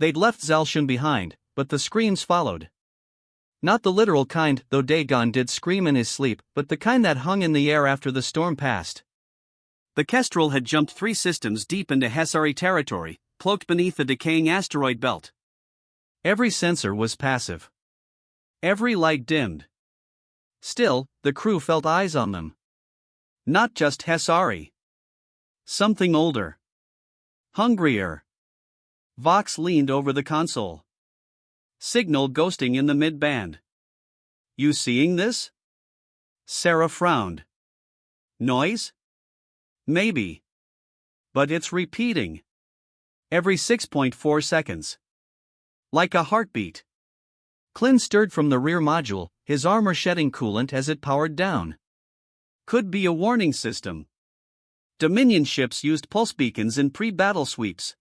They'd left Zalshun behind, but the screams followed. Not the literal kind, though Dagon did scream in his sleep, but the kind that hung in the air after the storm passed. The Kestrel had jumped 3 systems deep into Hessari territory, cloaked beneath the decaying asteroid belt. Every sensor was passive. Every light dimmed. Still, the crew felt eyes on them. Not just Hessari. Something older. Hungrier. Vox leaned over the console. Signal ghosting in the mid-band. You seeing this? Sarah frowned. Noise? Maybe. But it's repeating. Every 6.4 seconds. Like a heartbeat. Clint stirred from the rear module, his armor shedding coolant as it powered down. Could be a warning system. Dominion ships used pulse beacons in pre-battle sweeps.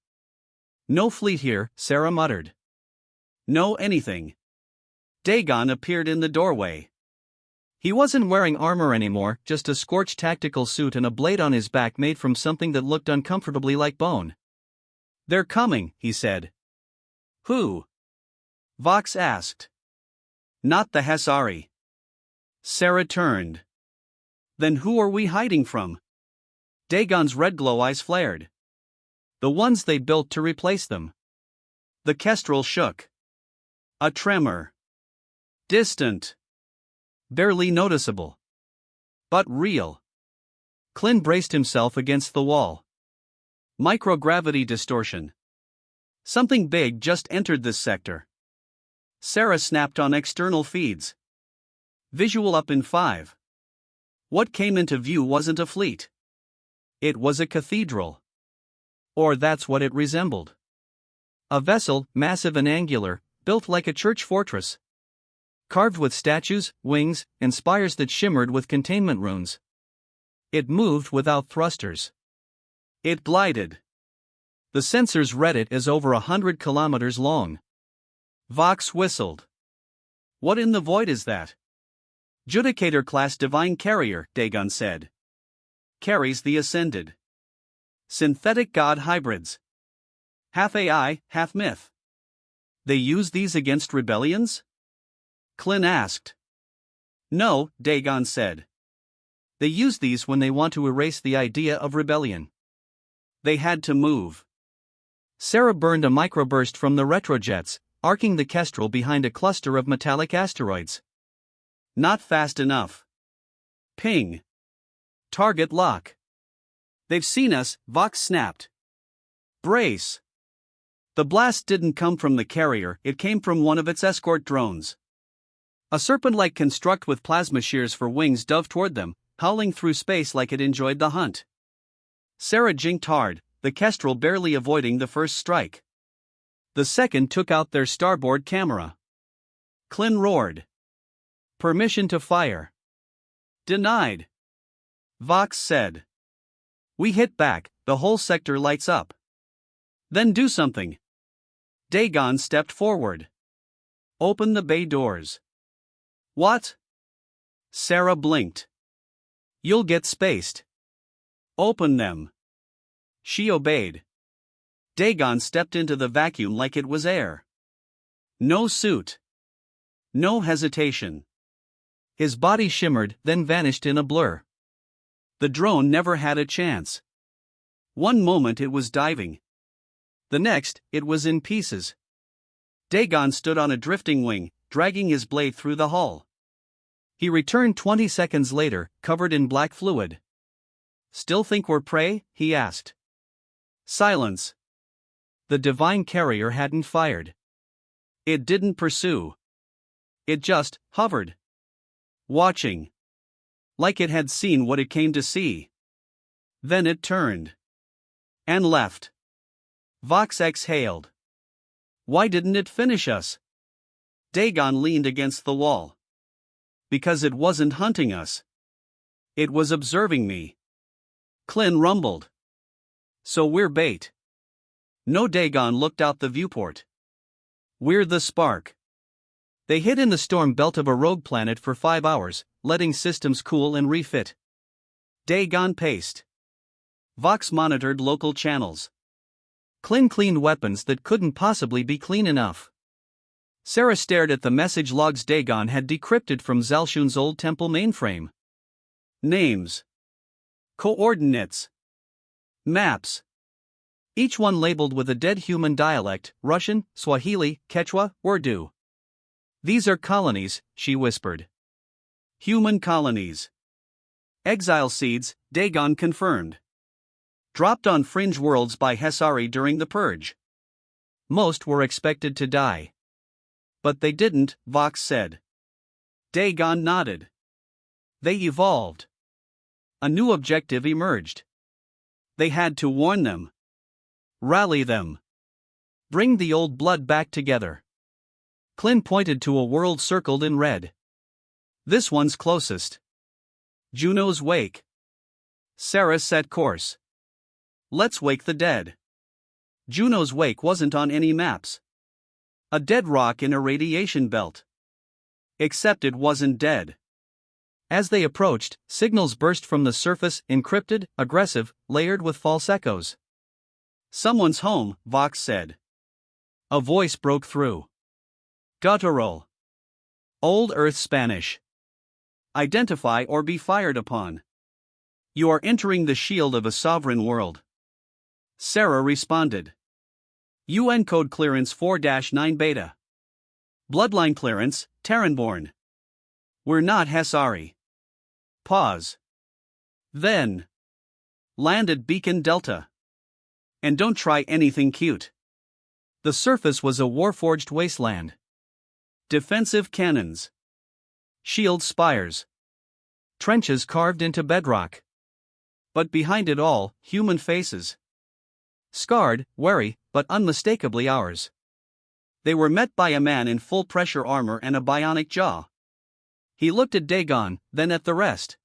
No fleet here, Sarah muttered. No anything. Dagon appeared in the doorway. He wasn't wearing armor anymore, just a scorched tactical suit and a blade on his back made from something that looked uncomfortably like bone. They're coming, he said. Who? Vox asked. Not the Hessari. Sarah turned. Then who are we hiding from? Dagon's red glow eyes flared. The ones they built to replace them. The Kestrel shook. A tremor. Distant. Barely noticeable. But real. Clint braced himself against the wall. Microgravity distortion. Something big just entered this sector. Sarah snapped on external feeds. Visual up in 5. What came into view wasn't a fleet. It was a cathedral. Or that's what it resembled. A vessel, massive and angular, built like a church fortress. Carved with statues, wings, and spires that shimmered with containment runes. It moved without thrusters. It glided. The sensors read it as over 100 kilometers long. Vox whistled. What in the void is that? Judicator-class divine carrier, Dagon said. Carries the ascended. Synthetic god hybrids. Half AI, half myth. They use these against rebellions? Clint asked. No, Dagon said. They use these when they want to erase the idea of rebellion. They had to move. Sarah burned a microburst from the retrojets, arcing the Kestrel behind a cluster of metallic asteroids. Not fast enough. Ping. Target lock. They've seen us, Vox snapped. Brace. The blast didn't come from the carrier, it came from one of its escort drones. A serpent-like construct with plasma shears for wings dove toward them, howling through space like it enjoyed the hunt. Sarah jinked hard, the Kestrel barely avoiding the first strike. The second took out their starboard camera. Clint roared. Permission to fire. Denied. Vox said. We hit back, the whole sector lights up. Then do something. Dagon stepped forward. Open the bay doors. What? Sarah blinked. You'll get spaced. Open them. She obeyed. Dagon stepped into the vacuum like it was air. No suit. No hesitation. His body shimmered, then vanished in a blur. The drone never had a chance. One moment it was diving. The next, it was in pieces. Dagon stood on a drifting wing, dragging his blade through the hull. He returned 20 seconds later, covered in black fluid. Still think we're prey? He asked. Silence. The divine carrier hadn't fired. It didn't pursue. It just hovered. Watching. Like it had seen what it came to see. Then it turned. And left. Vox exhaled. Why didn't it finish us? Dagon leaned against the wall. Because it wasn't hunting us. It was observing me. Clint rumbled. So we're bait. No, Dagon looked out the viewport. We're the spark. They hid in the storm belt of a rogue planet for 5 hours, letting systems cool and refit. Dagon paced. Vox monitored local channels. Klin cleaned weapons that couldn't possibly be clean enough. Sarah stared at the message logs Dagon had decrypted from Zalshun's old temple mainframe. Names. Coordinates. Maps. Each one labeled with a dead human dialect: Russian, Swahili, Quechua, Urdu. These are colonies, she whispered. Human colonies. Exile seeds, Dagon confirmed. Dropped on fringe worlds by Hessari during the Purge. Most were expected to die. But they didn't, Vox said. Dagon nodded. They evolved. A new objective emerged. They had to warn them. Rally them. Bring the old blood back together. Klin pointed to a world circled in red. This one's closest. Juno's Wake. Sarah set course. Let's wake the dead. Juno's Wake wasn't on any maps. A dead rock in a radiation belt. Except it wasn't dead. As they approached, signals burst from the surface, encrypted, aggressive, layered with false echoes. Someone's home, Vox said. A voice broke through. Guttural. Old Earth Spanish. Identify or be fired upon. You are entering the shield of a sovereign world. Sarah responded. UN code clearance 4-9 beta. Bloodline clearance, Terranborn. We're not Hessari. Pause. Then. Land at Beacon Delta. And don't try anything cute. The surface was a warforged wasteland. Defensive cannons. Shield spires. Trenches carved into bedrock. But behind it all, human faces. Scarred, wary, but unmistakably ours. They were met by a man in full pressure armor and a bionic jaw. He looked at Dagon, then at the rest.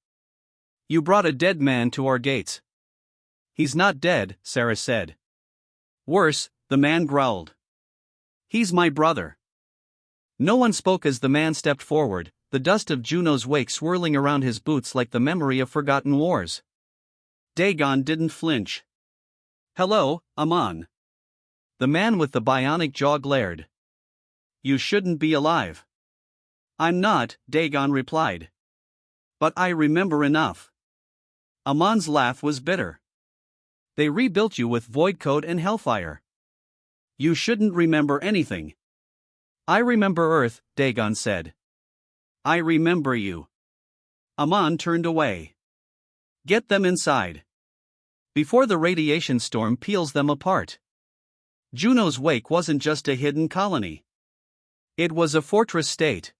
You brought a dead man to our gates. He's not dead, Sarah said. Worse, the man growled. He's my brother. No one spoke as the man stepped forward, the dust of Juno's Wake swirling around his boots like the memory of forgotten wars. Dagon didn't flinch. Hello, Amon. The man with the bionic jaw glared. You shouldn't be alive. I'm not, Dagon replied. But I remember enough. Amon's laugh was bitter. They rebuilt you with void code and hellfire. You shouldn't remember anything. I remember Earth, Dagon said. I remember you. Amon turned away. Get them inside. Before the radiation storm peels them apart. Juno's Wake wasn't just a hidden colony. It was a fortress state.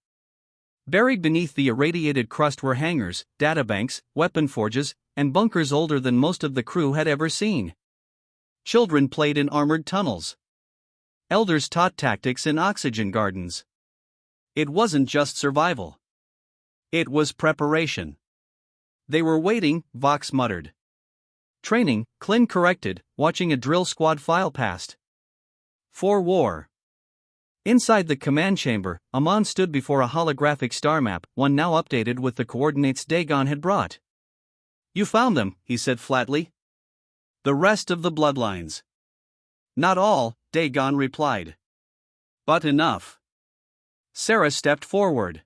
Buried beneath the irradiated crust were hangars, databanks, weapon forges, and bunkers older than most of the crew had ever seen. Children played in armored tunnels. Elders taught tactics in oxygen gardens. It wasn't just survival. It was preparation. They were waiting, Vox muttered. Training, Klin corrected, watching a drill squad file past. For war. Inside the command chamber, Amon stood before a holographic star map, one now updated with the coordinates Dagon had brought. You found them, he said flatly. The rest of the bloodlines. Not all, Dagon replied. But enough. Sarah stepped forward.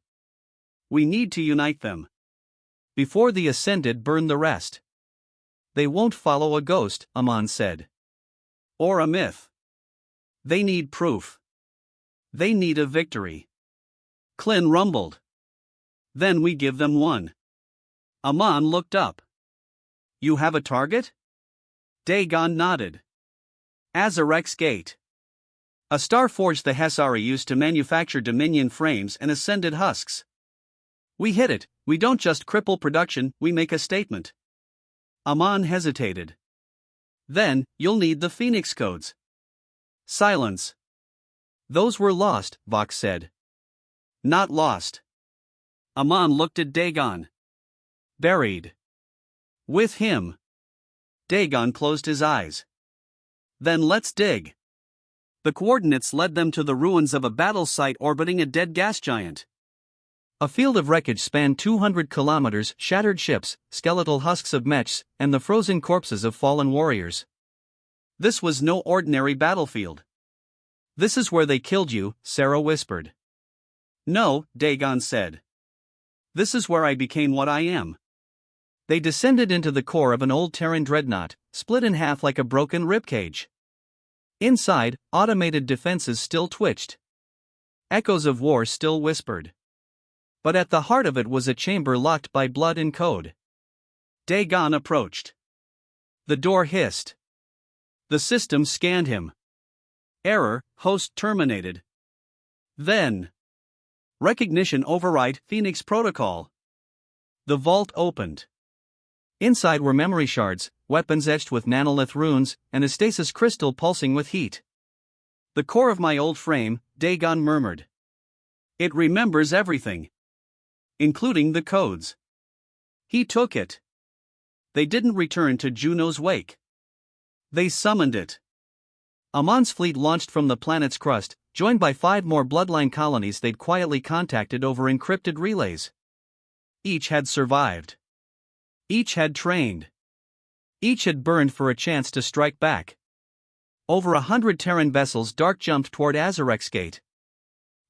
We need to unite them. Before the Ascended burn the rest. They won't follow a ghost, Amon said. Or a myth. They need proof. They need a victory. Klin rumbled. Then we give them one. Amon looked up. You have a target? Dagon nodded. Azarek's Gate. A star forge the Hessari used to manufacture Dominion frames and Ascended husks. We hit it, we don't just cripple production, we make a statement. Amon hesitated. Then, you'll need the Phoenix codes. Silence. Those were lost, Vox said. Not lost. Amon looked at Dagon. Buried. With him. Dagon closed his eyes. Then let's dig. The coordinates led them to the ruins of a battle site orbiting a dead gas giant. A field of wreckage spanned 200 kilometers, shattered ships, skeletal husks of mechs, and the frozen corpses of fallen warriors. This was no ordinary battlefield. This is where they killed you, Sarah whispered. No, Dagon said. This is where I became what I am. They descended into the core of an old Terran dreadnought, split in half like a broken ribcage. Inside, automated defenses still twitched. Echoes of war still whispered. But at the heart of it was a chamber locked by blood and code. Dagon approached. The door hissed. The system scanned him. Error, host terminated. Then. Recognition override, Phoenix protocol. The vault opened. Inside were memory shards, weapons etched with nanolith runes, and a stasis crystal pulsing with heat. The core of my old frame, Dagon murmured. It remembers everything. Including the codes. He took it. They didn't return to Juno's wake. They summoned it. Amon's fleet launched from the planet's crust, joined by 5 more bloodline colonies they'd quietly contacted over encrypted relays. Each had survived. Each had trained. Each had burned for a chance to strike back. Over 100 Terran vessels dark-jumped toward Azarex's gate.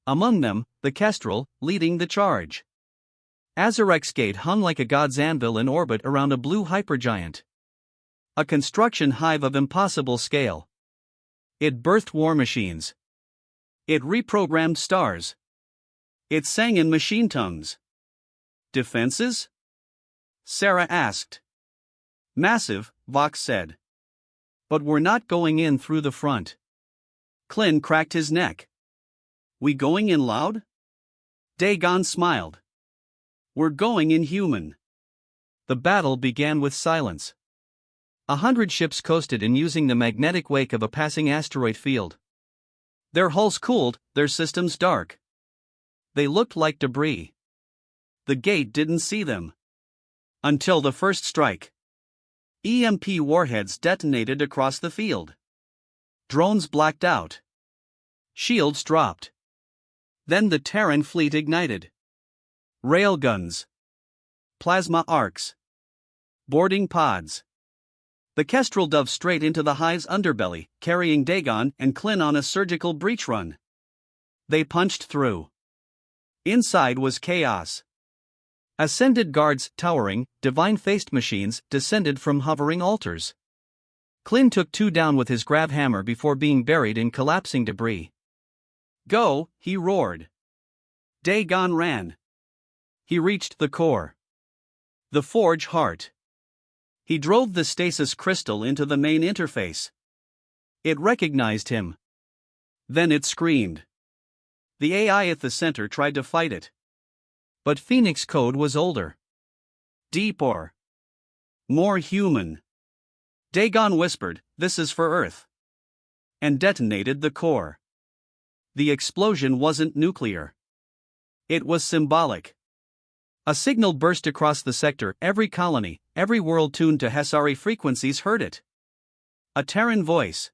Among them, the Kestrel, leading the charge. Azarex's gate hung like a god's anvil in orbit around a blue hypergiant. A construction hive of impossible scale. It birthed war machines. It reprogrammed stars. It sang in machine tongues. Defenses? Sarah asked. Massive, Vox said. But we're not going in through the front. Klin cracked his neck. We going in loud? Dagon smiled. We're going in human. The battle began with silence. 100 ships coasted in using the magnetic wake of a passing asteroid field. Their hulls cooled, their systems dark. They looked like debris. The gate didn't see them. Until the first strike. EMP warheads detonated across the field. Drones blacked out. Shields dropped. Then the Terran fleet ignited. Railguns. Plasma arcs. Boarding pods. The Kestrel dove straight into the hive's underbelly, carrying Dagon and Klin on a surgical breach run. They punched through. Inside was chaos. Ascended guards, towering, divine-faced machines, descended from hovering altars. Klin took 2 down with his grav hammer before being buried in collapsing debris. Go, he roared. Dagon ran. He reached the core. The forge heart. He drove the stasis crystal into the main interface. It recognized him. Then it screamed. The AI at the center tried to fight it. But Phoenix code was older. Deeper. More human. Dagon whispered, "This is for Earth." And detonated the core. The explosion wasn't nuclear. It was symbolic. A signal burst across the sector, every colony, every world tuned to Hessari frequencies heard it. A Terran voice.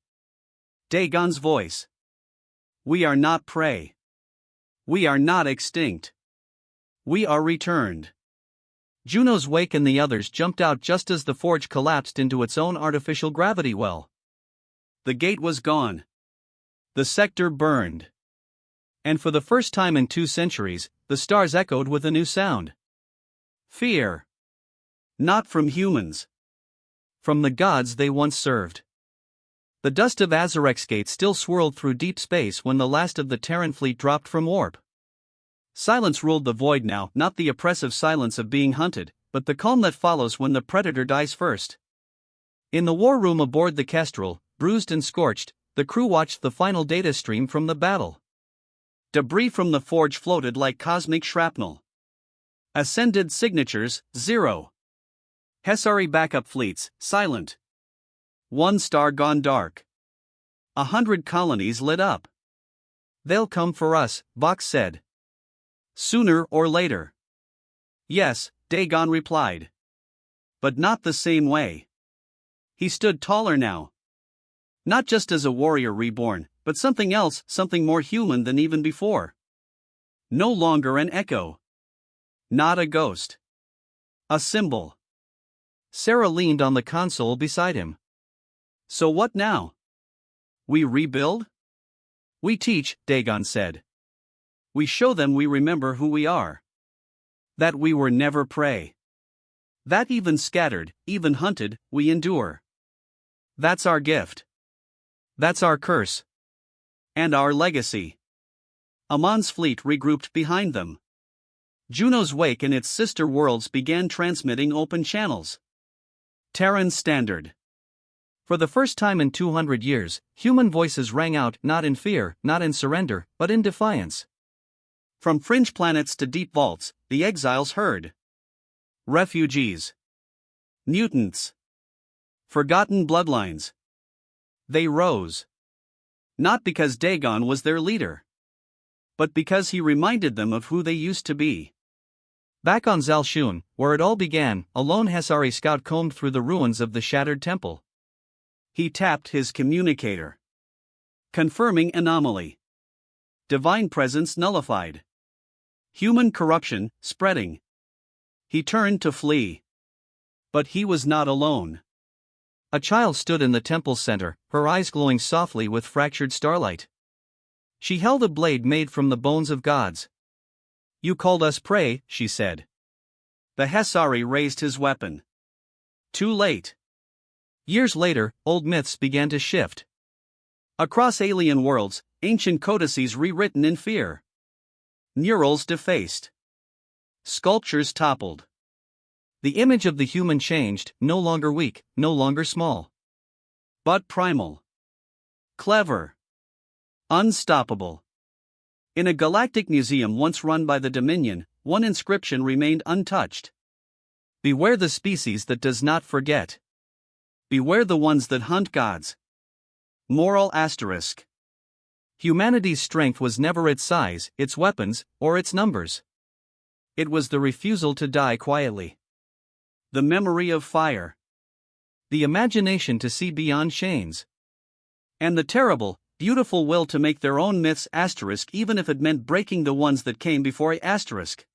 Dagon's voice. We are not prey. We are not extinct. We are returned. Juno's wake and the others jumped out just as the forge collapsed into its own artificial gravity well. The gate was gone. The sector burned. And for the first time in 2 centuries, the stars echoed with a new sound. Fear. Not from humans. From the gods they once served. The dust of Azarex's gate still swirled through deep space when the last of the Terran fleet dropped from warp. Silence ruled the void now, not the oppressive silence of being hunted, but the calm that follows when the predator dies first. In the war room aboard the Kestrel, bruised and scorched, the crew watched the final data stream from the battle. Debris from the forge floated like cosmic shrapnel. Ascended signatures, 0. Hessari backup fleets, silent. 1 star gone dark. 100 colonies lit up. They'll come for us, Vox said. Sooner or later. Yes, Dagon replied. But not the same way. He stood taller now. Not just as a warrior reborn, but something else, something more human than even before. No longer an echo. Not a ghost. A symbol. Sarah leaned on the console beside him. So what now? We rebuild? We teach, Dagon said. We show them we remember who we are. That we were never prey. That even scattered, even hunted, we endure. That's our gift. That's our curse. And our legacy. Amon's fleet regrouped behind them. Juno's wake and its sister worlds began transmitting open channels. Terran's standard. For the first time in 200 years, human voices rang out not in fear, not in surrender, but in defiance. From fringe planets to deep vaults, the exiles heard. Refugees. Mutants. Forgotten bloodlines. They rose. Not because Dagon was their leader, but because he reminded them of who they used to be. Back on Zalshun, where it all began, a lone Hessari scout combed through the ruins of the shattered temple. He tapped his communicator. Confirming anomaly. Divine presence nullified. Human corruption spreading. He turned to flee. But he was not alone. A child stood in the temple's center, her eyes glowing softly with fractured starlight. She held a blade made from the bones of gods. You called us prey, she said. The Hessari raised his weapon. Too late. Years later, old myths began to shift. Across alien worlds, ancient codices rewritten in fear. Murals defaced. Sculptures toppled. The image of the human changed, no longer weak, no longer small. But primal. Clever. Unstoppable. In a galactic museum once run by the Dominion, one inscription remained untouched. Beware the species that does not forget. Beware the ones that hunt gods. Moral asterisk. Humanity's strength was never its size, its weapons, or its numbers. It was the refusal to die quietly. The memory of fire. The imagination to see beyond chains. And the terrible, beautiful will to make their own myths asterisk even if it meant breaking the ones that came before asterisk.